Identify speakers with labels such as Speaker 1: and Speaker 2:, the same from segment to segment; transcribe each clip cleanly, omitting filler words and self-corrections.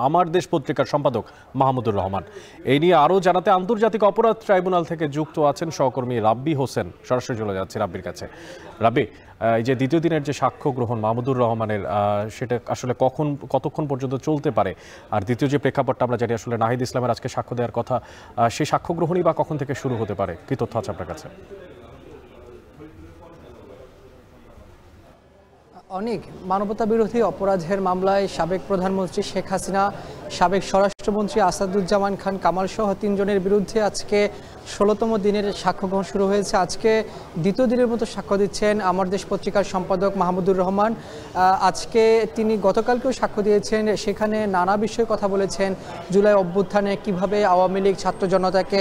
Speaker 1: আমার দেশ পত্রিকার সম্পাদক মাহমুদুর রহমান। এই নিয়ে আরও জানাতে আন্তর্জাতিক অপরাধ ট্রাইব্যুনাল থেকে যুক্ত আছেন সহকর্মী রাব্বি হোসেন। সরাসরি চলে যাচ্ছে রাব্বির কাছে। রাব্বি, এই যে দ্বিতীয় দিনের যে সাক্ষ্য গ্রহণ মাহমুদুর রহমানের, সেটা আসলে কতক্ষণ পর্যন্ত চলতে পারে? আর দ্বিতীয় যে প্রেক্ষাপটটা আমরা জানি, আসলে নাহিদ ইসলামের আজকে সাক্ষ্য দেওয়ার কথা, সেই সাক্ষ্য গ্রহণই বা কখন থেকে শুরু হতে পারে? কি তথ্য আছে আপনার কাছে?
Speaker 2: অনেক মানবতা বিরোধী অপরাধের মামলায় সাবেক প্রধানমন্ত্রী শেখ হাসিনা, সাবেক স্বরাষ্ট্রমন্ত্রী আসাদুজ্জামান খান কামাল সহ 3 জনের বিরুদ্ধে আজকে 16তম দিনের সাক্ষ্য গ্রহণ শুরু হয়েছে। আজকে দ্বিতীয় দিনের মতো সাক্ষ্য দিচ্ছেন আমার দেশ পত্রিকার সম্পাদক মাহমুদুর রহমান। আজকে তিনি গতকালকেও সাক্ষ্য দিয়েছেন, সেখানে নানা বিষয়ে কথা বলেছেন। জুলাই অভ্যুত্থানে কিভাবে আওয়ামী লীগ ছাত্র জনতাকে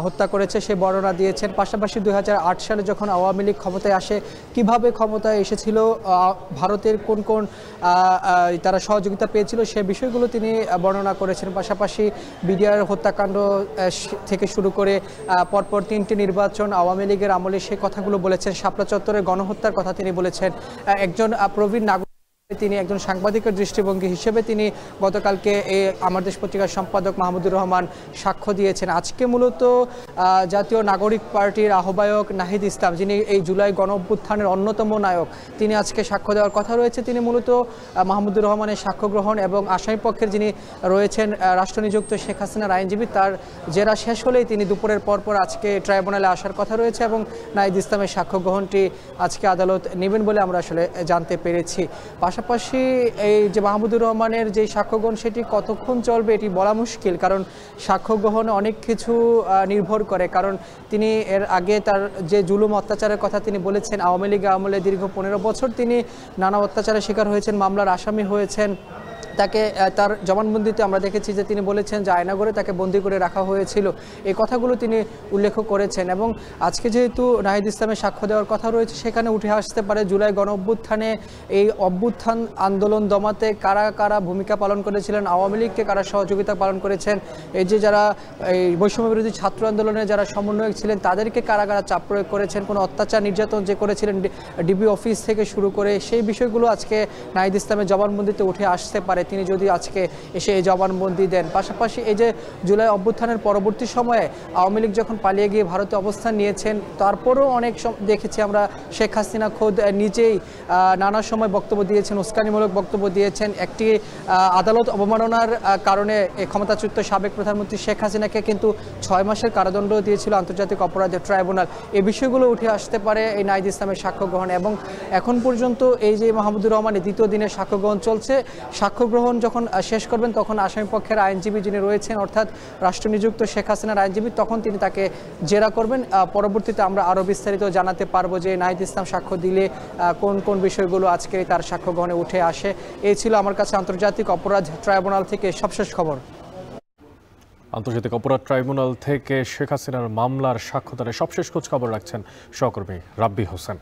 Speaker 2: হত্যা করেছে সে বর্ণনা দিয়েছেন। পাশাপাশি 2008 সালে যখন আওয়ামী লীগ ক্ষমতায় আসে, কিভাবে ক্ষমতায় এসেছিল, ভারতের কোন কোন তারা সহযোগিতা পেয়েছিল, সে বিষয়গুলো তিনি বর্ণনা করেছেন। পাশাপাশি বিডিআর হত্যাকাণ্ড থেকে শুরু করে পরপর 3টি নির্বাচন আওয়ামী লীগের আমলে সে কথাগুলো বলেছেন। শাপলা চত্বরের গণহত্যার কথা তিনি বলেছেন। একজন প্রবীণ নাগরিক, তিনি একজন সাংবাদিকের দৃষ্টিভঙ্গি হিসেবে তিনি গতকালকে আমার দেশ পত্রিকার সম্পাদক মাহমুদুর রহমান সাক্ষ্য দিয়েছেন। আজকে মূলত জাতীয় নাগরিক পার্টির আহ্বায়ক নাহিদ ইসলাম, যিনি এই জুলাই গণ অভ্যুত্থানের অন্যতম নায়ক, তিনি আজকে সাক্ষ্য দেওয়ার কথা রয়েছে। তিনি মূলত মাহমুদুর রহমানের সাক্ষ্য গ্রহণ এবং আসামিপক্ষের যিনি রয়েছেন রাষ্ট্রনিযুক্ত শেখ হাসিনার আইনজীবী, তার জেরা শেষ হলেই তিনি দুপুরের পরপর আজকে ট্রাইব্যুনালে আসার কথা রয়েছে এবং নাহিদ ইসলামের সাক্ষ্য গ্রহণটি আজকে আদালত নেবেন বলে আমরা আসলে জানতে পেরেছি। পাশাপাশি এই যে মাহমুদুর রহমানের যে সাক্ষ্য গ্রহণ, সেটি কতক্ষণ চলবে এটি বলা মুশকিল, কারণ সাক্ষ্য গ্রহণে অনেক কিছু নির্ভর করে। কারণ তিনি এর আগে তার যে জুলুম অত্যাচারের কথা তিনি বলেছেন, আওয়ামী লীগ আমলে দীর্ঘ 15 বছর তিনি নানা অত্যাচারের শিকার হয়েছেন, মামলার আসামি হয়েছেন। তাকে তার জবানবন্দিতে আমরা দেখেছি যে তিনি বলেছেন যে আয়নাঘরে তাকে বন্দি করে রাখা হয়েছিল। এই কথাগুলো তিনি উল্লেখ করেছেন। এবং আজকে যেহেতু নাহিদ ইসলামের সাক্ষ্য দেওয়ার কথা রয়েছে, সেখানে উঠে আসতে পারে জুলাই গণ অভ্যুত্থানে এই অভ্যুত্থান আন্দোলন দমাতে কারা কারা ভূমিকা পালন করেছিলেন, আওয়ামী লীগকে কারা সহযোগিতা পালন করেছেন, এই যে যারা এই বৈষম্য বিরোধী ছাত্র আন্দোলনে যারা সমন্বয়ক ছিলেন তাদেরকে কারা কারা চাপ প্রয়োগ করেছেন, কোনো অত্যাচার নির্যাতন যে করেছিলেন ডিবি অফিস থেকে শুরু করে, সেই বিষয়গুলো আজকে নাহিদ ইসলামের জবানবন্দিতে উঠে আসতে পারে, তিনি যদি আজকে এসে এই জবানবন্দি দেন। পাশাপাশি এই যে জুলাই অভ্যুত্থানের পরবর্তী সময়ে আওয়ামী লীগ যখন পালিয়ে গিয়ে ভারতে অবস্থান নিয়েছেন, তারপরেও অনেক দেখেছি আমরা শেখ হাসিনা খোদ নিজেই নানা সময় বক্তব্য দিয়েছেন, উস্কানিমূলক বক্তব্য দিয়েছেন। একটি আদালত অবমাননার কারণে ক্ষমতাচ্যুত সাবেক প্রধানমন্ত্রী শেখ হাসিনাকে কিন্তু 6 মাসের কারাদণ্ড দিয়েছিল আন্তর্জাতিক অপরাধ ট্রাইব্যুনাল। এই বিষয়গুলো উঠে আসতে পারে এই নাহিদ ইসলামের সাক্ষ্য গ্রহণ। এবং এখন পর্যন্ত এই যে মাহমুদুর রহমানের দ্বিতীয় দিনের সাক্ষ্য গ্রহণ চলছে, সাক্ষ্য গ্রহণ যখন শেষ করবেন তখন আসামিপক্ষের আইনজীবী যিনি রয়েছেন, অর্থাৎ রাষ্ট্রনিযুক্ত শেখ হাসিনার আইনজীবী, তখন তিনি তাকে জেরা করবেন। পরবর্তীতে আমরা আরও বিস্তারিত জানাতে পারবো যে নাহিদ ইসলাম সাক্ষ্য দিলে কোন কোন বিষয়গুলো আজকে তার সাক্ষ্য গ্রহণে উঠে আসে। এই ছিল আমার কাছে আন্তর্জাতিক অপরাধ ট্রাইব্যুনাল থেকে সবশেষ খবর।
Speaker 1: আন্তর্জাতিক অপরাধ ট্রাইব্যুনাল থেকে শেখ হাসিনার মামলার সাক্ষ্যদানের সবশেষ খোঁজ খবর রাখছেন সহকর্মী রাব্বি হোসেন।